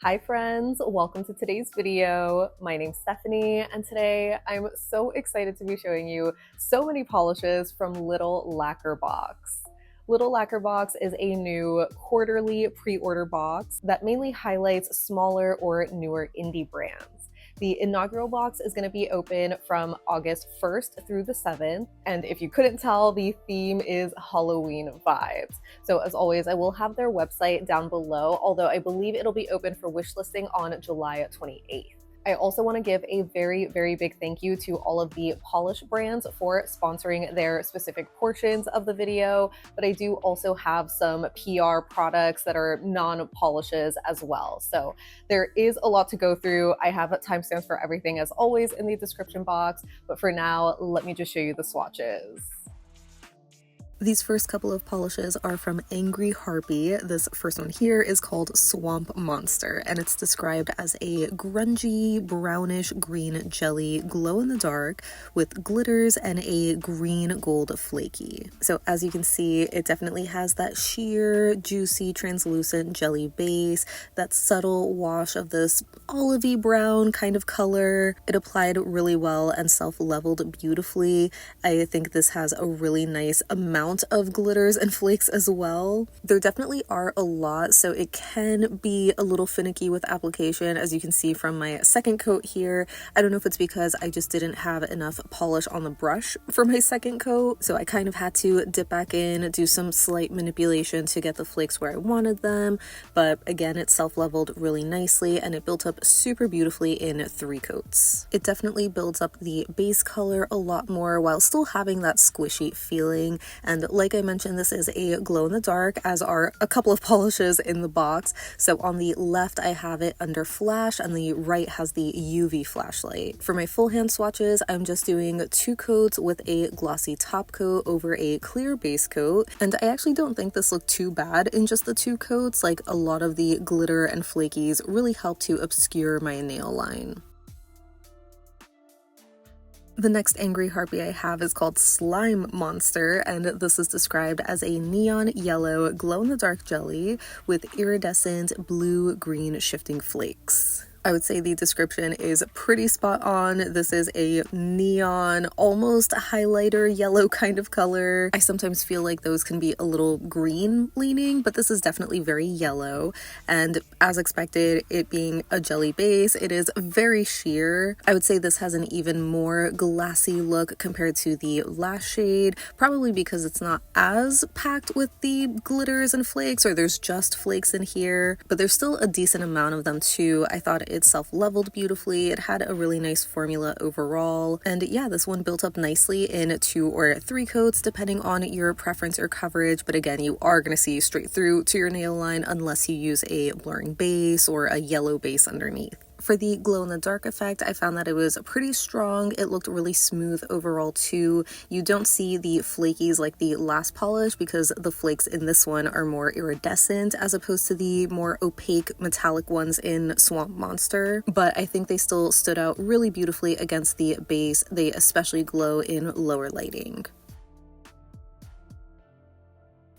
Hi friends, welcome to today's video. My name's Stephanie and today I'm so excited to be showing you so many polishes from Little Lacquer Box. Little Lacquer Box is a new quarterly pre-order box that mainly highlights smaller or newer indie brands. The inaugural box is going to be open from August 1st through the 7th, and if you couldn't tell, the theme is Halloween vibes. So as always, I will have their website down below, although I believe it'll be open for wishlisting on July 28th. I also want to give a very big thank you to all of the polish brands for sponsoring their specific portions of the video, but I do also have some PR products that are non-polishes as well. So there is a lot to go through. I have timestamps for everything as always in the description box, but for now, let me just show you the swatches. These first couple of polishes are from Angry Harpy. This first one here is called Swamp Monster, and it's described as a grungy brownish green jelly glow in the dark with glitters and a green gold flaky. So as you can see, it definitely has that sheer, juicy, translucent jelly base, that subtle wash of this olivey brown kind of color. It applied really well and self-leveled beautifully. I think this has a really nice amount of glitters and flakes as well. There definitely are a lot, so it can be a little finicky with application, as you can see from my second coat here. I don't know if it's because I just didn't have enough polish on the brush for my second coat, so I kind of had to dip back in, do some slight manipulation to get the flakes where I wanted them, but again, it self-leveled really nicely and it built up super beautifully in 3 coats. It definitely builds up the base color a lot more while still having that squishy feeling. And like I mentioned, this is a glow in the dark, as are a couple of polishes in the box. So on the left, I have it under flash and the right has the UV flashlight. For my full hand swatches, I'm just doing 2 coats with a glossy top coat over a clear base coat. And I actually don't think this looked too bad in just the 2 coats. Like, a lot of the glitter and flakies really help to obscure my nail line. The next Angry Harpy I have is called Slime Monster, and this is described as a neon yellow glow-in-the-dark jelly with iridescent blue-green shifting flakes. I would say the description is pretty spot on. This is a neon, almost highlighter yellow kind of color. I sometimes feel like those can be a little green leaning, but this is definitely very yellow. And as expected, it being a jelly base, it is very sheer. I would say this has an even more glassy look compared to the last shade, probably because it's not as packed with the glitters and flakes, or there's just flakes in here, but there's still a decent amount of them too. I thought it self-leveled beautifully. It had a really nice formula overall, and yeah, this one built up nicely in 2 or 3 coats depending on your preference or coverage, but again, you are going to see straight through to your nail line unless you use a blurring base or a yellow base underneath. For the glow-in-the-dark effect, I found that it was pretty strong. It looked really smooth overall too. You don't see the flakies like the last polish because the flakes in this one are more iridescent as opposed to the more opaque metallic ones in Swamp Monster. But I think they still stood out really beautifully against the base. They especially glow in lower lighting.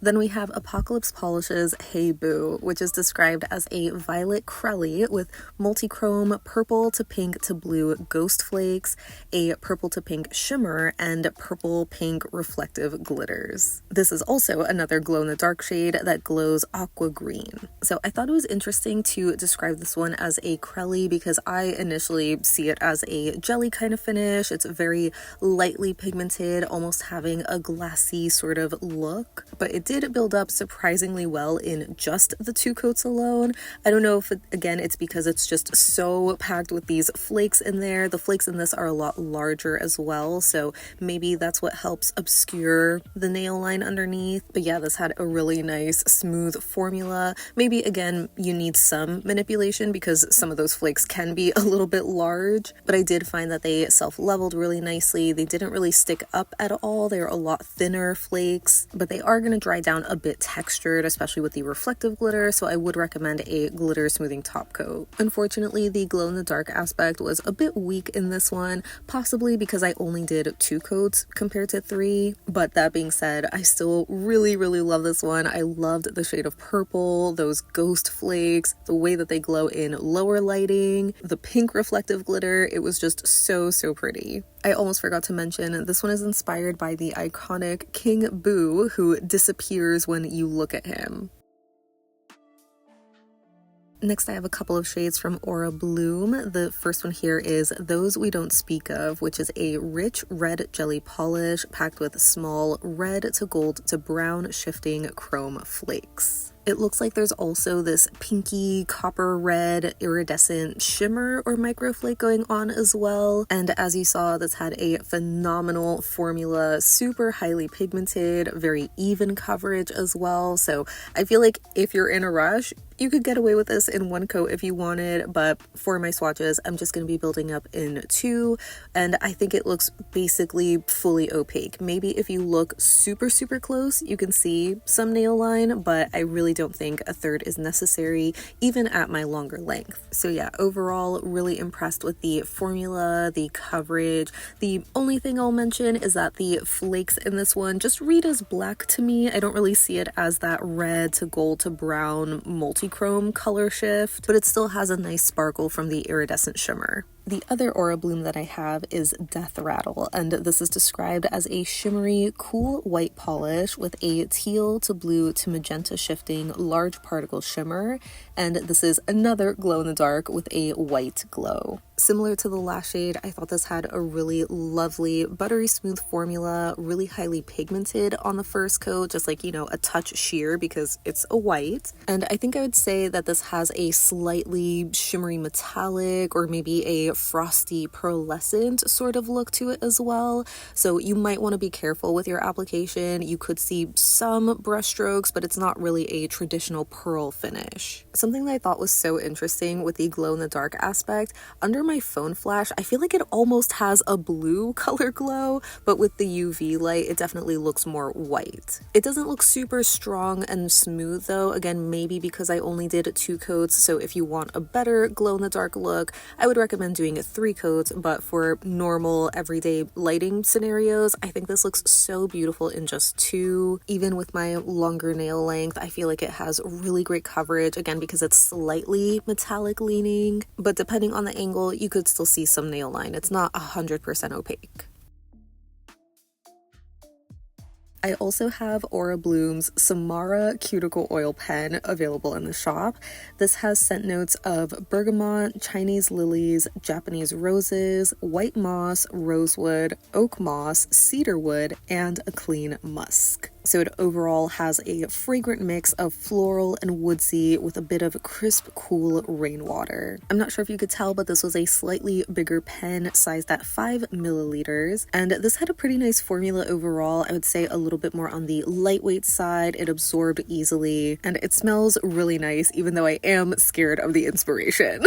Then we have Apocalypse Polish's Hey Boo, which is described as a violet crelly with multi-chrome purple to pink to blue ghost flakes, a purple to pink shimmer, and purple pink reflective glitters. This is also another glow-in-the-dark shade that glows aqua green. So I thought it was interesting to describe this one as a crelly because I initially see it as a jelly kind of finish. It's very lightly pigmented, almost having a glassy sort of look, but it did build up surprisingly well in just the 2 coats alone. I don't know if again it's because it's just so packed with these flakes in there. The flakes in this are a lot larger as well, so maybe that's what helps obscure the nail line underneath. But yeah, this had a really nice smooth formula. Maybe again you need some manipulation because some of those flakes can be a little bit large, but I did find that they self-leveled really nicely. They didn't really stick up at all. They're a lot thinner flakes, but they are going to dry down a bit textured, especially with the reflective glitter, so I would recommend a glitter smoothing top coat. Unfortunately, the glow-in-the-dark aspect was a bit weak in this one, possibly because I only did 2 coats compared to 3, but that being said, I still really love this one. I loved the shade of purple, those ghost flakes, the way that they glow in lower lighting, the pink reflective glitter. It was just so pretty. I almost forgot to mention, this one is inspired by the iconic King Boo, who disappears when you look at him. Next, I have a couple of shades from Aura Bloom. The first one here is Those We Don't Speak Of, which is a rich red jelly polish packed with small red to gold to brown shifting chrome flakes. It looks like there's also this pinky copper red iridescent shimmer or microflake going on as well. And as you saw, this had a phenomenal formula, super highly pigmented, very even coverage as well. So I feel like if you're in a rush, you could get away with this in 1 coat if you wanted, but for my swatches, I'm just going to be building up in 2, and I think it looks basically fully opaque. Maybe if you look super close, you can see some nail line, but I really don't think a third is necessary, even at my longer length. So yeah, overall, really impressed with the formula, the coverage. The only thing I'll mention is that the flakes in this one just read as black to me. I don't really see it as that red to gold to brown multi-chrome color shift, but it still has a nice sparkle from the iridescent shimmer. The other Aura Bloom that I have is Death Rattle, and this is described as a shimmery, cool white polish with a teal to blue to magenta shifting large particle shimmer, and this is another glow in the dark with a white glow. Similar to the last shade, I thought this had a really lovely buttery smooth formula, really highly pigmented on the first coat, just like, you know, a touch sheer because it's a white. And I think I would say that this has a slightly shimmery metallic or maybe a frosty pearlescent sort of look to it as well. So you might want to be careful with your application. You could see some brush strokes, but it's not really a traditional pearl finish. Something that I thought was so interesting with the glow in the dark aspect, under my phone flash, I feel like it almost has a blue color glow, but with the UV light, it definitely looks more white. It doesn't look super strong and smooth though, again, maybe because I only did 2 coats, so if you want a better glow in the dark look, I would recommend doing 3 coats, but for normal everyday lighting scenarios, I think this looks so beautiful in just 2. Even with my longer nail length, I feel like it has really great coverage, again, because it's slightly metallic leaning, but depending on the angle, you could still see some nail line. It's not 100% opaque. I also have Aura Bloom's Samara Cuticle Oil Pen available in the shop. This has scent notes of bergamot, Chinese lilies, Japanese roses, white moss, rosewood, oak moss, cedarwood, and a clean musk. So it overall has a fragrant mix of floral and woodsy with a bit of crisp, cool rainwater. I'm not sure if you could tell, but this was a slightly bigger pen sized at 5 milliliters. And this had a pretty nice formula overall. I would say a little bit more on the lightweight side. It absorbed easily and it smells really nice, even though I am scared of the inspiration.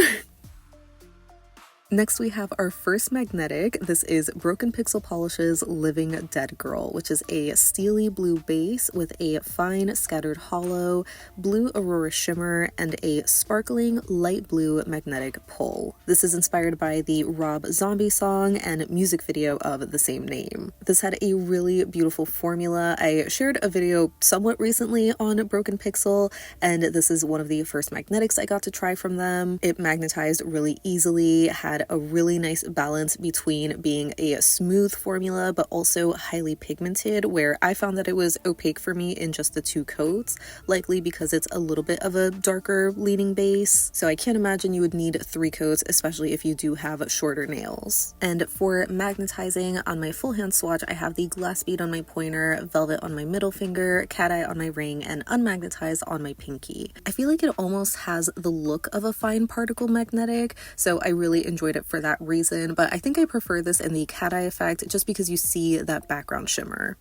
Next, we have our first magnetic. This is Broken Pixel Polish's Living Dead Girl, which is a steely blue base with a fine scattered hollow, blue aurora shimmer, and a sparkling light blue magnetic pull. This is inspired by the Rob Zombie song and music video of the same name. This had a really beautiful formula. I shared a video somewhat recently on Broken Pixel, and this is one of the first magnetics I got to try from them. It magnetized really easily, had a really nice balance between being a smooth formula but also highly pigmented, where I found that it was opaque for me in just the 2 coats, likely because it's a little bit of a darker leaning base. So I can't imagine you would need 3 coats, especially if you do have shorter nails. And for magnetizing on my full hand swatch, I have the glass bead on my pointer, velvet on my middle finger, cat eye on my ring, and unmagnetized on my pinky. I feel like it almost has the look of a fine particle magnetic, so I really enjoyed it for that reason, but I think I prefer this in the cat eye effect just because you see that background shimmer.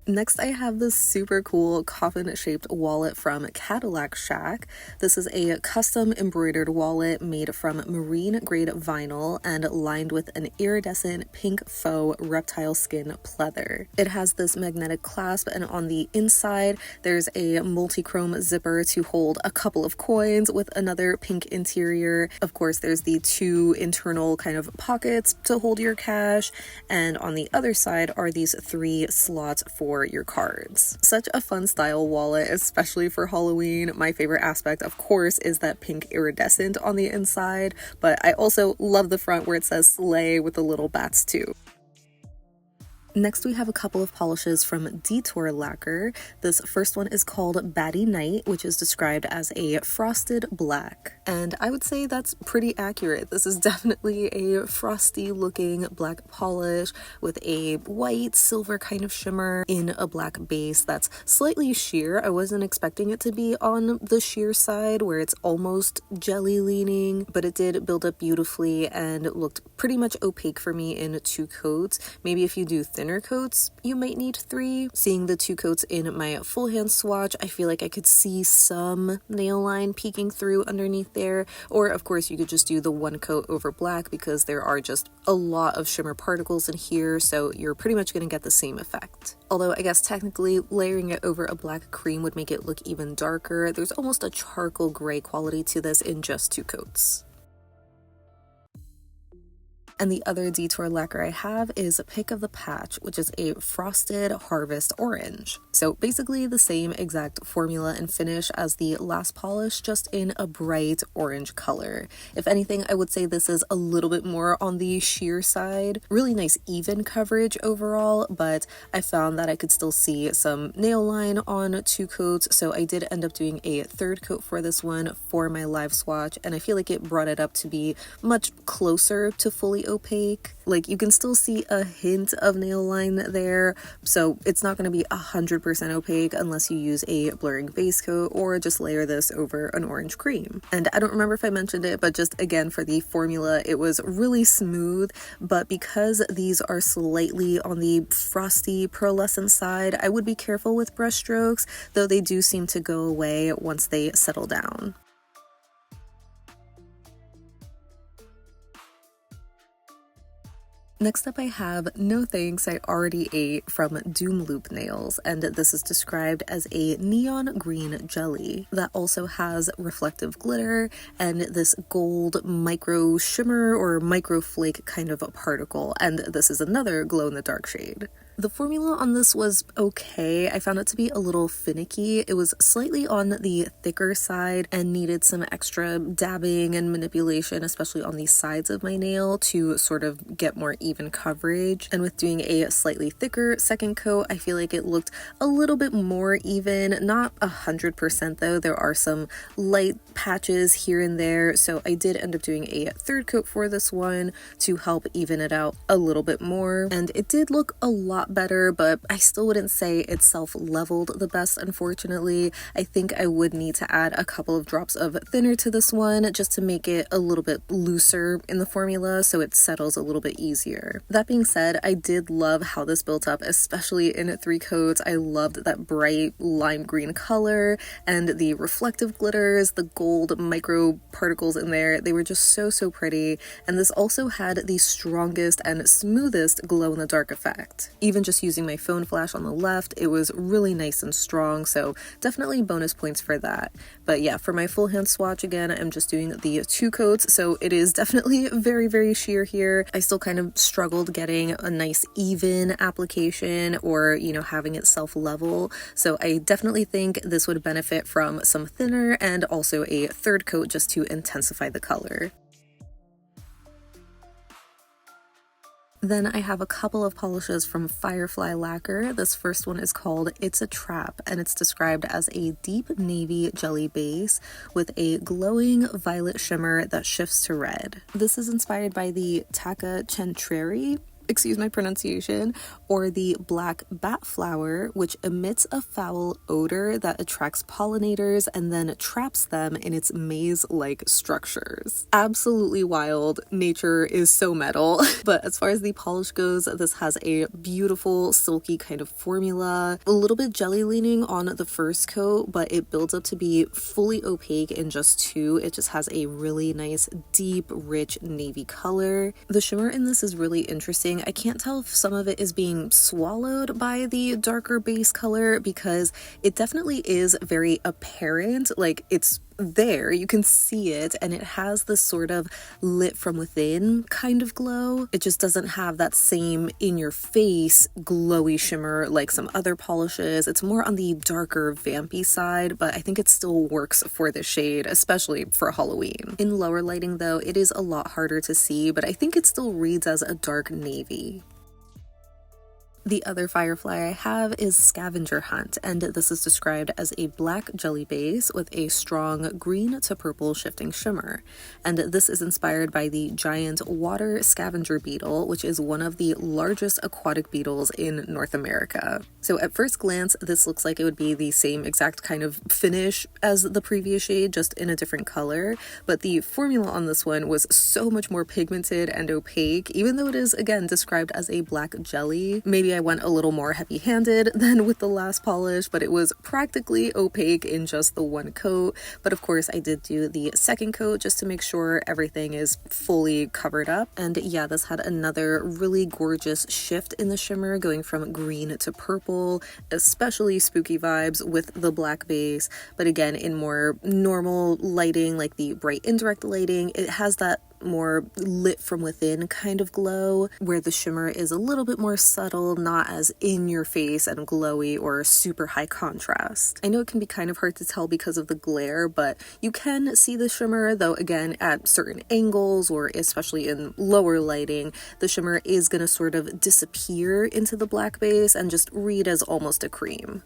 Next, I have this super cool coffin-shaped wallet from Cadillac Shack. This is a custom embroidered wallet made from marine-grade vinyl and lined with an iridescent pink faux reptile skin pleather. It has this magnetic clasp, and on the inside, there's a multi-chrome zipper to hold a couple of coins with another pink interior. Of course, there's the two internal kind of pockets to hold your cash, and on the other side are these 3 slots for your cards. Such a fun style wallet, especially for Halloween. My favorite aspect, of course, is that pink iridescent on the inside, but I also love the front where it says Slay with the little bats too. Next, we have a couple of polishes from Detour Lacquer. This first one is called Batty Night, which is described as a frosted black. And I would say that's pretty accurate. This is definitely a frosty looking black polish with a white silver kind of shimmer in a black base that's slightly sheer. I wasn't expecting it to be on the sheer side where it's almost jelly leaning, but it did build up beautifully and looked pretty much opaque for me in 2 coats. Maybe if you do thinner coats, you might need 3. Seeing the 2 coats in my full hand swatch, I feel like I could see some nail line peeking through underneath there, or of course you could just do the 1 coat over black because there are just a lot of shimmer particles in here, so you're pretty much going to get the same effect. Although I guess technically layering it over a black cream would make it look even darker. There's almost a charcoal gray quality to this in just 2 coats. And the other Detour lacquer I have is Pick of the Patch, which is a frosted harvest orange. So basically the same exact formula and finish as the last polish, just in a bright orange color. If anything, I would say this is a little bit more on the sheer side. Really nice even coverage overall, but I found that I could still see some nail line on 2 coats, so I did end up doing a 3rd coat for this one for my live swatch, and I feel like it brought it up to be much closer to fully opaque. Like, you can still see a hint of nail line there, so it's not going to be 100% opaque unless you use a blurring base coat or just layer this over an orange cream. And I don't remember if I mentioned it, but just again for the formula, it was really smooth, but because these are slightly on the frosty pearlescent side, I would be careful with brush strokes, though they do seem to go away once they settle down. Next up I have No Thanks, I Already Ate from Doom Loop Nails, and this is described as a neon green jelly that also has reflective glitter and this gold micro shimmer or micro flake kind of a particle, and this is another glow in the dark shade. The formula on this was okay. I found it to be a little finicky. It was slightly on the thicker side and needed some extra dabbing and manipulation, especially on the sides of my nail, to sort of get more even coverage. And with doing a slightly thicker second coat, I feel like it looked a little bit more even. Not 100% though. There are some light patches here and there, so I did end up doing a 3rd coat for this one to help even it out a little bit more. And it did look a lot better, but I still wouldn't say it's self-leveled the best, unfortunately. I think I would need to add a couple of drops of thinner to this one just to make it a little bit looser in the formula so it settles a little bit easier. That being said, I did love how this built up, especially in 3 coats. I loved that bright lime green color and the reflective glitters, the gold micro particles in there. They were just so pretty, and this also had the strongest and smoothest glow in the dark effect. Even just using my phone flash on the left, it was really nice and strong, so definitely bonus points for that. But yeah, for my full hand swatch, again, I'm just doing the 2 coats, so it is definitely very sheer here. I still kind of struggled getting a nice even application or, you know, having it self-level, so I definitely think this would benefit from some thinner and also a 3rd coat just to intensify the color. Then I have a couple of polishes from Firefly Lacquer. This first one is called It's a Trap, and it's described as a deep navy jelly base with a glowing violet shimmer that shifts to red. This is inspired by the Taka Centreri excuse my pronunciation, or the black bat flower, which emits a foul odor that attracts pollinators and then traps them in its maze-like structures. Absolutely wild. Nature is so metal. But as far as the polish goes, this has a beautiful silky kind of formula, a little bit jelly leaning on the first coat, but it builds up to be fully opaque in just 2. It just has a really nice, deep, rich navy color. The shimmer in this is really interesting. I can't tell if some of it is being swallowed by the darker base color, because it definitely is very apparent, like it's there, you can see it, and it has this sort of lit from within kind of glow. It just doesn't have that same in your face glowy shimmer like some other polishes. It's more on the darker vampy side, but I think it still works for the shade, especially for Halloween. In lower lighting though, it is a lot harder to see, but I think it still reads as a dark navy. The other Firefly I have is Scavenger Hunt, and this is described as a black jelly base with a strong green to purple shifting shimmer. And this is inspired by the giant water scavenger beetle, which is one of the largest aquatic beetles in North America. So at first glance, this looks like it would be the same exact kind of finish as the previous shade, just in a different color, but the formula on this one was so much more pigmented and opaque, even though it is, again, described as a black jelly. Maybe I went a little more heavy-handed than with the last polish, but it was practically opaque in just the one coat. But of course I did do the second coat just to make sure everything is fully covered up. And yeah, this had another really gorgeous shift in the shimmer, going from green to purple, especially spooky vibes with the black base. But again, in more normal lighting, like the bright indirect lighting, it has that more lit from within kind of glow, where the shimmer is a little bit more subtle, not as in your face and glowy or super high contrast. I know it can be kind of hard to tell because of the glare, but you can see the shimmer, though again at certain angles or especially in lower lighting, the shimmer is going to sort of disappear into the black base and just read as almost a cream.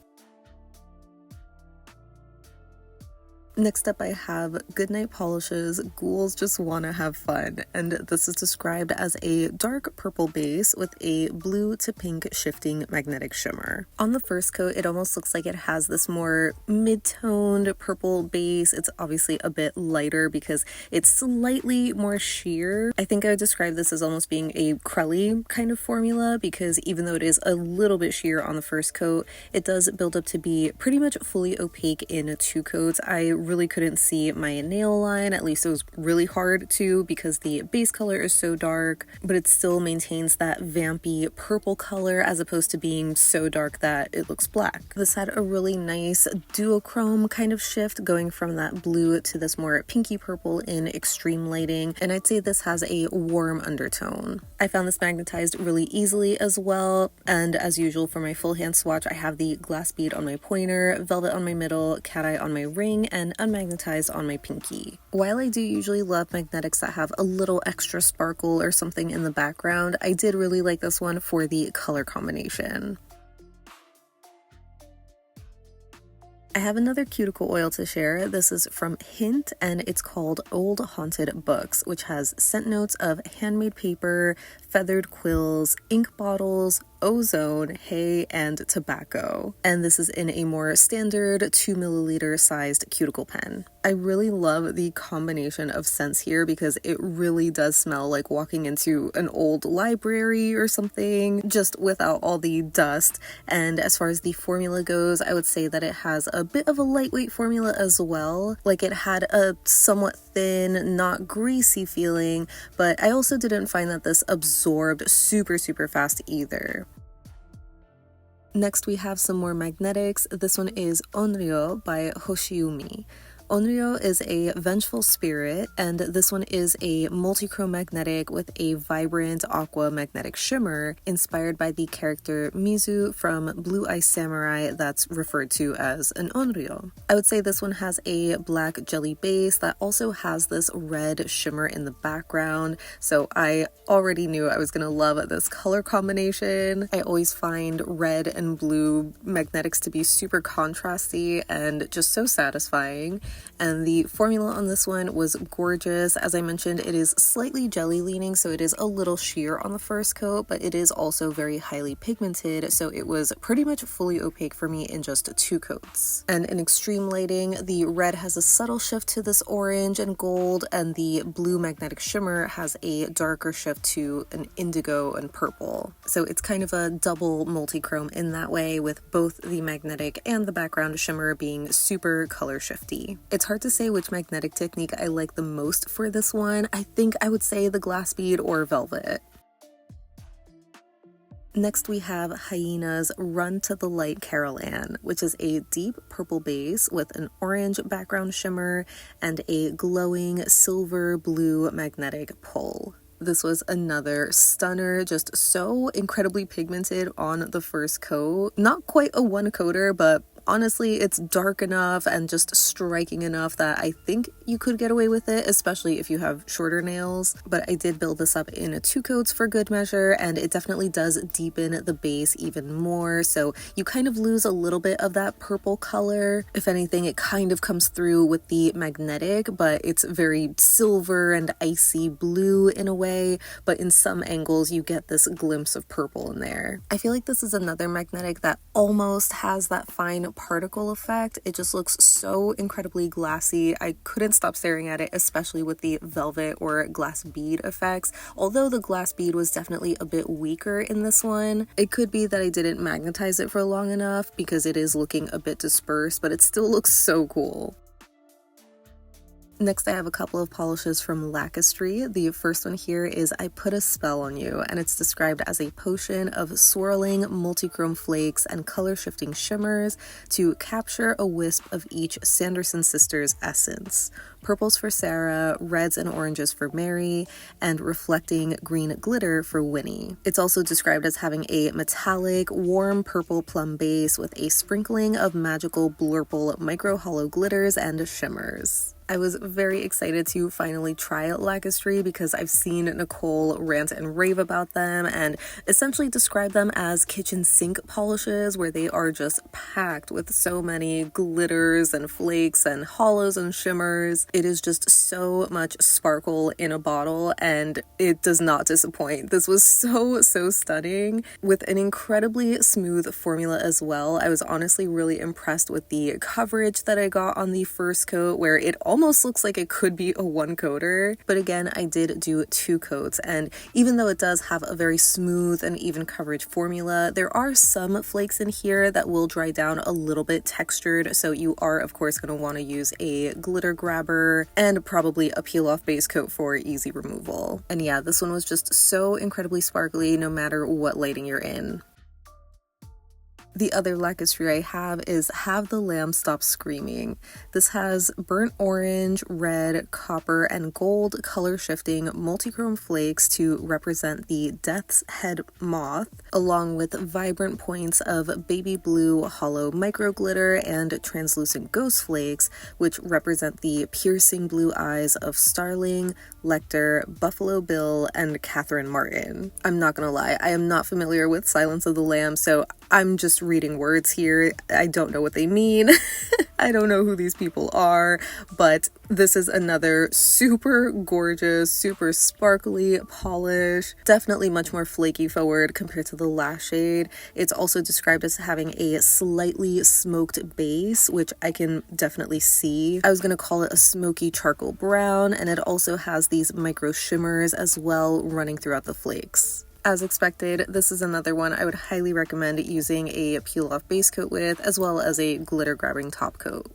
Next up, I have Goodnight Polish's Ghouls Just Wanna Have Fun, and this is described as a dark purple base with a blue to pink shifting magnetic shimmer. On the first coat, it almost looks like it has this more mid-toned purple base. It's obviously a bit lighter because it's slightly more sheer. I think I would describe this as almost being a crelly kind of formula, because even though it is a little bit sheer on the first coat, it does build up to be pretty much fully opaque in 2 coats. I really couldn't see my nail line, at least it was really hard to, because the base color is so dark, but it still maintains that vampy purple color as opposed to being so dark that it looks black. This had a really nice duochrome kind of shift, going from that blue to this more pinky purple in extreme lighting, and I'd say this has a warm undertone. I found this magnetized really easily as well, and as usual for my full hand swatch, I have the glass bead on my pointer, velvet on my middle, cat eye on my ring, and unmagnetized on my pinky. While I do usually love magnetics that have a little extra sparkle or something in the background, I did really like this one for the color combination. I have another cuticle oil to share. This is from Hint, and it's called Old Haunted Books, which has scent notes of handmade paper, feathered quills, ink bottles, ozone, hay, and tobacco. And this is in a more standard 2 milliliter sized cuticle pen. I really love the combination of scents here because it really does smell like walking into an old library or something, just without all the dust. And as far as the formula goes, I would say that it has a bit of a lightweight formula as well. Like, it had a somewhat thin, not greasy feeling, but I also didn't find that this absorbed super fast either. Next, we have some more magnetics. This one is Onryō by Hoshiumi. Onryō is a vengeful spirit, and this one is a multi-chrome magnetic with a vibrant aqua magnetic shimmer inspired by the character Mizu from Blue Eye Samurai that's referred to as an Onryō. I would say this one has a black jelly base that also has this red shimmer in the background, so I already knew I was going to love this color combination. I always find red and blue magnetics to be super contrasty and just so satisfying. And the formula on this one was gorgeous. As I mentioned, it is slightly jelly leaning, so it is a little sheer on the first coat, but it is also very highly pigmented, so it was pretty much fully opaque for me in just 2 coats. And in extreme lighting, the red has a subtle shift to this orange and gold, and the blue magnetic shimmer has a darker shift to an indigo and purple. So it's kind of a double multi-chrome in that way, with both the magnetic and the background shimmer being super color shifty. It's hard to say which magnetic technique I like the most for this one. I think I would say the glass bead or velvet. Next we have Hyena's Run to the Light Carol Ann, which is a deep purple base with an orange background shimmer and a glowing silver blue magnetic pull. This was another stunner, just so incredibly pigmented on the first coat. Not quite a one coater, but honestly, it's dark enough and just striking enough that I think you could get away with it, especially if you have shorter nails. But I did build this up in 2 coats for good measure, and it definitely does deepen the base even more, so you kind of lose a little bit of that purple color. If anything, it kind of comes through with the magnetic, but it's very silver and icy blue in a way, but in some angles you get this glimpse of purple in there. I feel like this is another magnetic that almost has that fine particle effect. It just looks so incredibly glassy. I couldn't stop staring at it, especially with the velvet or glass bead effects, although the glass bead was definitely a bit weaker in this one. It could be that I didn't magnetize it for long enough because it is looking a bit dispersed, but it still looks so cool. Next, I have a couple of polishes from Lacquistry. The first one here is I Put a Spell on You, and it's described as a potion of swirling multichrome flakes and color-shifting shimmers to capture a wisp of each Sanderson sisters' essence. Purples for Sarah, reds and oranges for Mary, and reflecting green glitter for Winnie. It's also described as having a metallic, warm purple plum base with a sprinkling of magical blurple micro hollow glitters and shimmers. I was very excited to finally try Lacquistry because I've seen Nicole rant and rave about them and essentially describe them as kitchen sink polishes, where they are just packed with so many glitters and flakes and hollows and shimmers. It is just so much sparkle in a bottle, and it does not disappoint. This was so stunning with an incredibly smooth formula as well. I was honestly really impressed with the coverage that I got on the first coat, where it almost looks like it could be a one coater, but again, I did do 2 coats, and even though it does have a very smooth and even coverage formula, there are some flakes in here that will dry down a little bit textured, so you are of course going to want to use a glitter grabber and probably a peel off base coat for easy removal. And yeah, this one was just so incredibly sparkly no matter what lighting you're in. The other Lacquistry I have is Have the Lamb Stop Screaming. This has burnt orange, red, copper, and gold color shifting multichrome flakes to represent the Death's Head moth, along with vibrant points of baby blue hollow micro glitter and translucent ghost flakes, which represent the piercing blue eyes of Starling, Lecter, Buffalo Bill, and Catherine Martin. I'm not gonna lie, I am not familiar with Silence of the Lambs, so I'm just reading words here. I don't know what they mean. I don't know who these people are, but this is another super gorgeous, super sparkly polish. Definitely much more flaky forward compared to the last shade. It's also described as having a slightly smoked base, which I can definitely see. I was gonna call it a smoky charcoal brown, and it also has these micro shimmers as well running throughout the flakes. As expected, this is another one I would highly recommend using a peel-off base coat with, as well as a glitter-grabbing top coat.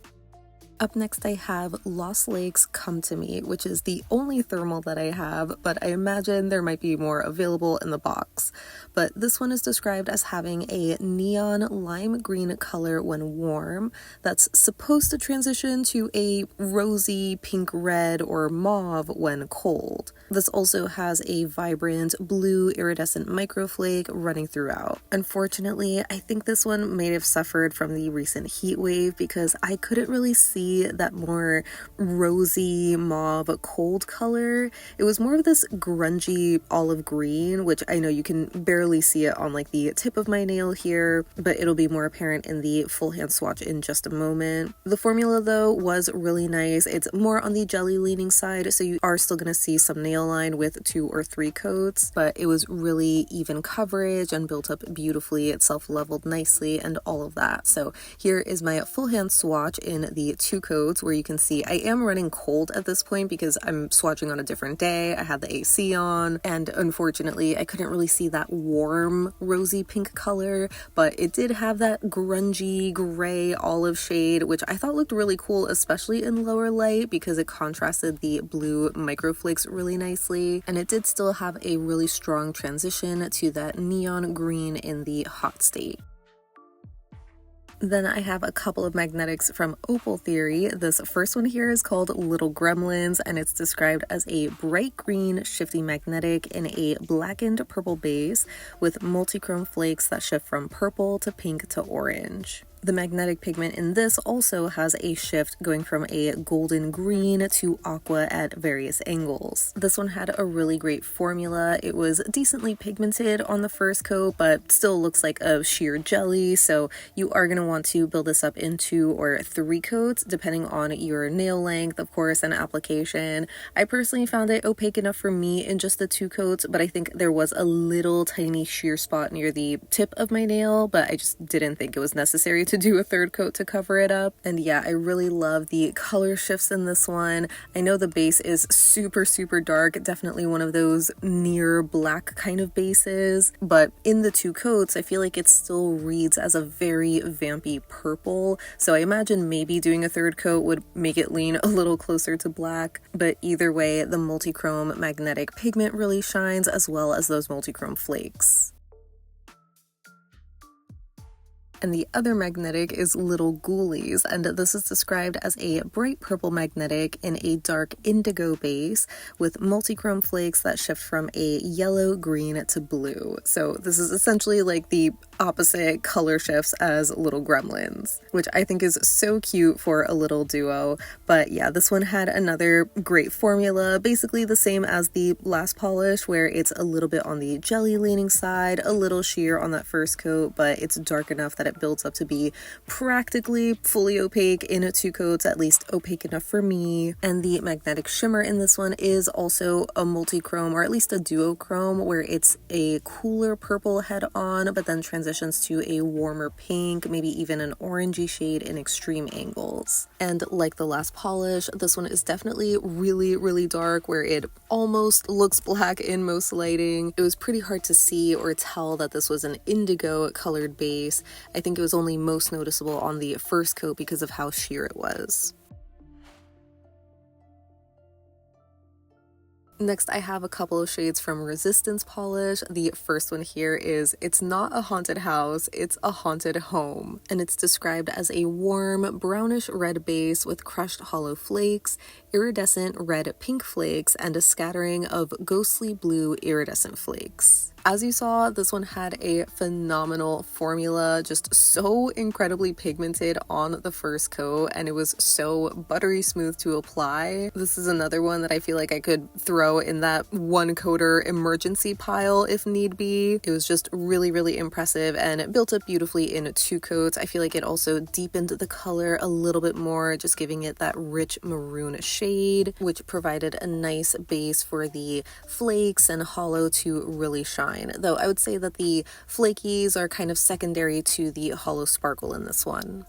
Up next, I have Lost Lake's Come to Me, which is the only thermal that I have, but I imagine there might be more available in the box. But this one is described as having a neon lime green color when warm that's supposed to transition to a rosy pink red or mauve when cold. This also has a vibrant blue iridescent microflake running throughout. Unfortunately, I think this one may have suffered from the recent heat wave because I couldn't really see see that more rosy mauve cold color. It was more of this grungy olive green, which I know you can barely see it on like the tip of my nail here, but it'll be more apparent in the full hand swatch in just a moment. The formula though was really nice. It's more on the jelly leaning side, so you are still going to see some nail line with 2 or 3 coats, but it was really even coverage and built up beautifully. It self-leveled nicely and all of that. So here is my full hand swatch in the 2 coats, where you can see I am running cold at this point because I'm swatching on a different day. I had the AC on, and unfortunately I couldn't really see that warm rosy pink color, but it did have that grungy gray olive shade, which I thought looked really cool, especially in lower light, because it contrasted the blue microflakes really nicely, and it did still have a really strong transition to that neon green in the hot state. Then I have a couple of magnetics from Opal Theory. This first one here is called Little Gremlins, and it's described as a bright green shifty magnetic in a blackened purple base with multi-chrome flakes that shift from purple to pink to orange. The magnetic pigment in this also has a shift going from a golden green to aqua at various angles. This one had a really great formula. It was decently pigmented on the first coat, but still looks like a sheer jelly, so you are going to want to build this up in 2 or 3 coats, depending on your nail length, of course, and application. I personally found it opaque enough for me in just the 2 coats, but I think there was a little tiny sheer spot near the tip of my nail, but I just didn't think it was necessary to do a 3rd coat to cover it up. And yeah, I really love the color shifts in this one. I know the base is super dark, definitely one of those near black kind of bases, but in the 2 coats I feel like it still reads as a very vampy purple, so I imagine maybe doing a 3rd coat would make it lean a little closer to black. But either way, the multi-chrome magnetic pigment really shines, as well as those multi-chrome flakes. And the other magnetic is Little Ghoulies, and this is described as a bright purple magnetic in a dark indigo base with multi-chrome flakes that shift from a yellow, green to blue. So this is essentially like the opposite color shifts as Little Gremlins, which I think is so cute for a little duo. But yeah, this one had another great formula, basically the same as the last polish, where it's a little bit on the jelly leaning side, a little sheer on that first coat, but it's dark enough that it builds up to be practically fully opaque in 2 coats, at least opaque enough for me. And the magnetic shimmer in this one is also a multi-chrome, or at least a duochrome, where it's a cooler purple head on, but then transitions to a warmer pink, maybe even an orangey shade in extreme angles. And like the last polish, this one is definitely really dark, where it almost looks black in most lighting. It was pretty hard to see or tell that this was an indigo colored base. I think it was only most noticeable on the first coat because of how sheer it was. Next, I have a couple of shades from Resistance Polish. The first one here is It's Not a Haunted House, It's a Haunted Home. And it's described as a warm, brownish red base with crushed hollow flakes, iridescent red pink flakes, and a scattering of ghostly blue iridescent flakes. As you saw, this one had a phenomenal formula, just so incredibly pigmented on the first coat, and it was so buttery smooth to apply. This is another one that I feel like I could throw in that 1-coater emergency pile if need be. It was just really impressive, and it built up beautifully in 2 coats. I feel like it also deepened the color a little bit more, just giving it that rich maroon shade, which provided a nice base for the flakes and hollow to really shine. Though I would say that the flakies are kind of secondary to the hollow sparkle in this one.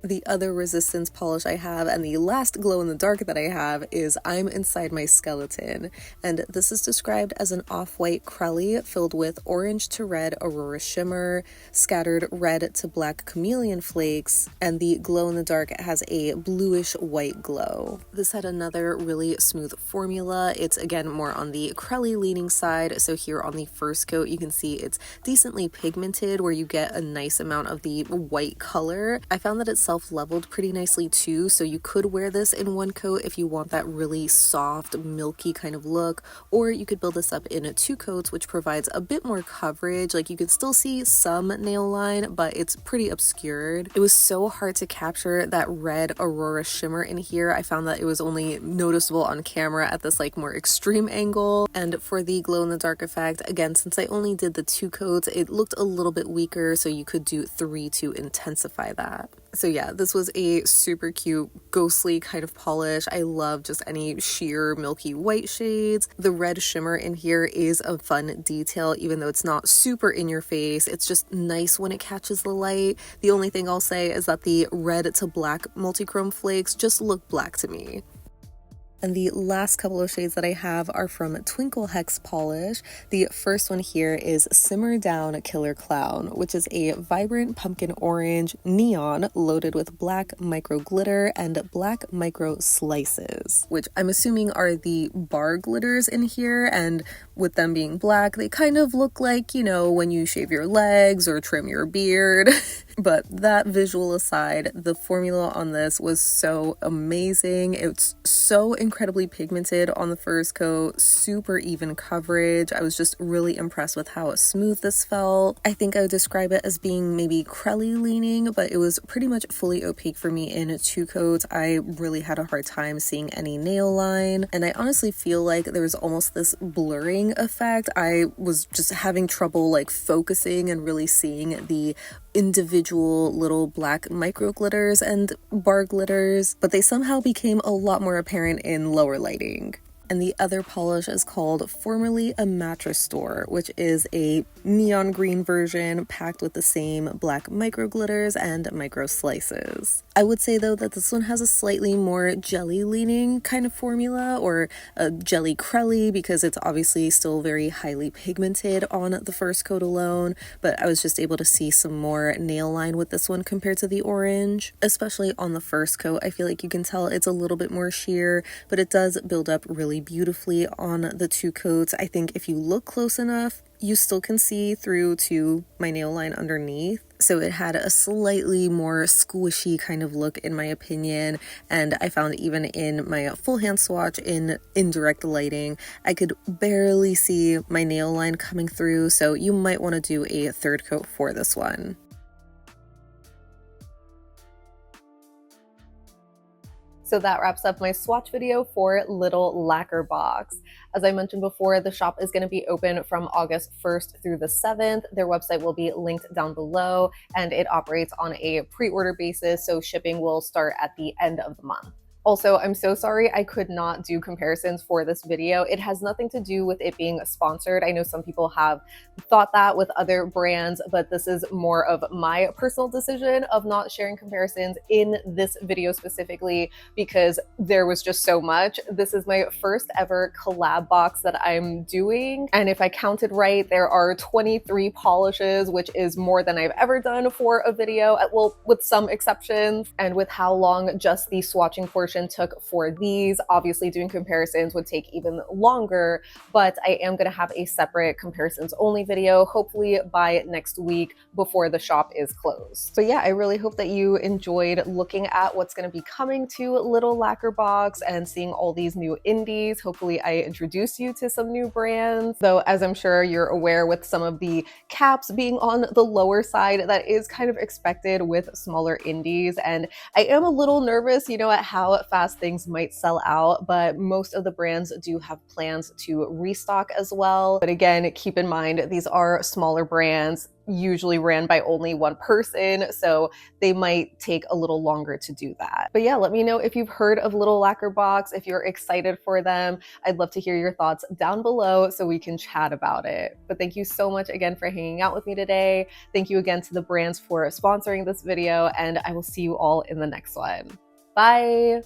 The other Resistance polish I have, and the last glow in the dark that I have, is I'm Inside My Skeleton, and this is described as an off-white crelly filled with orange to red aurora shimmer, scattered red to black chameleon flakes, and the glow in the dark has a bluish white glow. This had another really smooth formula. It's again more on the crelly leaning side, so here on the first coat you can see it's decently pigmented, where you get a nice amount of the white color. I found that it's self-leveled pretty nicely too, so you could wear this in one coat if you want that really soft, milky kind of look, or you could build this up in two coats, which provides a bit more coverage. Like, you could still see some nail line, but it's pretty obscured. It was so hard to capture that red Aurora shimmer in here. I found that it was only noticeable on camera at this like more extreme angle. And for the glow in the dark effect, again, since I only did the two coats, it looked a little bit weaker, so you could do 3 to intensify that. So yeah, this was a super cute ghostly kind of polish. I love just any sheer milky white shades. The red shimmer in here is a fun detail, even though it's not super in your face. It's just nice when it catches the light. The only thing I'll say is that the red to black multichrome flakes just look black to me. And the last couple of shades that I have are from Twinkle Hex Polish. The first one here is Simmer Down Killer Clown, which is a vibrant pumpkin orange neon loaded with black micro glitter and black micro slices, which I'm assuming are the bar glitters in here. And with them being black, they kind of look like, you know, when you shave your legs or trim your beard. But that visual aside, the formula on this was so amazing. It's so incredibly pigmented on the first coat, super even coverage. I was just really impressed with how smooth this felt. I think I would describe it as being maybe crelly leaning, but it was pretty much fully opaque for me in 2 coats. I really had a hard time seeing any nail line, and I honestly feel like there was almost this blurring effect. I was just having trouble like focusing and really seeing the individual little black micro glitters and bar glitters, but they somehow became a lot more apparent in lower lighting. And the other polish is called Formerly a Mattress Store, which is a neon green version packed with the same black micro glitters and micro slices. I would say though that this one has a slightly more jelly leaning kind of formula, or a jelly crelly, because it's obviously still very highly pigmented on the first coat alone, but I was just able to see some more nail line with this one compared to the orange. Especially on the first coat, I feel like you can tell it's a little bit more sheer, but it does build up really beautifully on the 2 coats. I think if you look close enough, you still can see through to my nail line underneath. So it had a slightly more squishy kind of look in my opinion, and I found even in my full hand swatch in indirect lighting, I could barely see my nail line coming through, so you might want to do a 3rd coat for this one. So that wraps up my swatch video for Little Lacquer Box. As I mentioned before, the shop is going to be open from August 1st through the 7th. Their website will be linked down below, and it operates on a pre-order basis, so shipping will start at the end of the month. Also, I'm so sorry I could not do comparisons for this video. It has nothing to do with it being sponsored. I know some people have thought that with other brands, but this is more of my personal decision of not sharing comparisons in this video specifically because there was just so much. This is my first ever collab box that I'm doing, and if I counted right, there are 23 polishes, which is more than I've ever done for a video, well, with some exceptions. And with how long just the swatching portion took for these, obviously doing comparisons would take even longer, but I am going to have a separate comparisons only video hopefully by next week before the shop is closed. So yeah, I really hope that you enjoyed looking at what's going to be coming to Little Lacquer Box and seeing all these new indies. Hopefully I introduced you to some new brands, though as I'm sure you're aware with some of the caps being on the lower side, that is kind of expected with smaller indies, and I am a little nervous, you know, at how fast things might sell out, but most of the brands do have plans to restock as well. But again, keep in mind, these are smaller brands, usually ran by only one person, so they might take a little longer to do that. But yeah, let me know if you've heard of Little Lacquer Box, if you're excited for them. I'd love to hear your thoughts down below so we can chat about it. But thank you so much again for hanging out with me today. Thank you again to the brands for sponsoring this video, and I will see you all in the next one. Bye!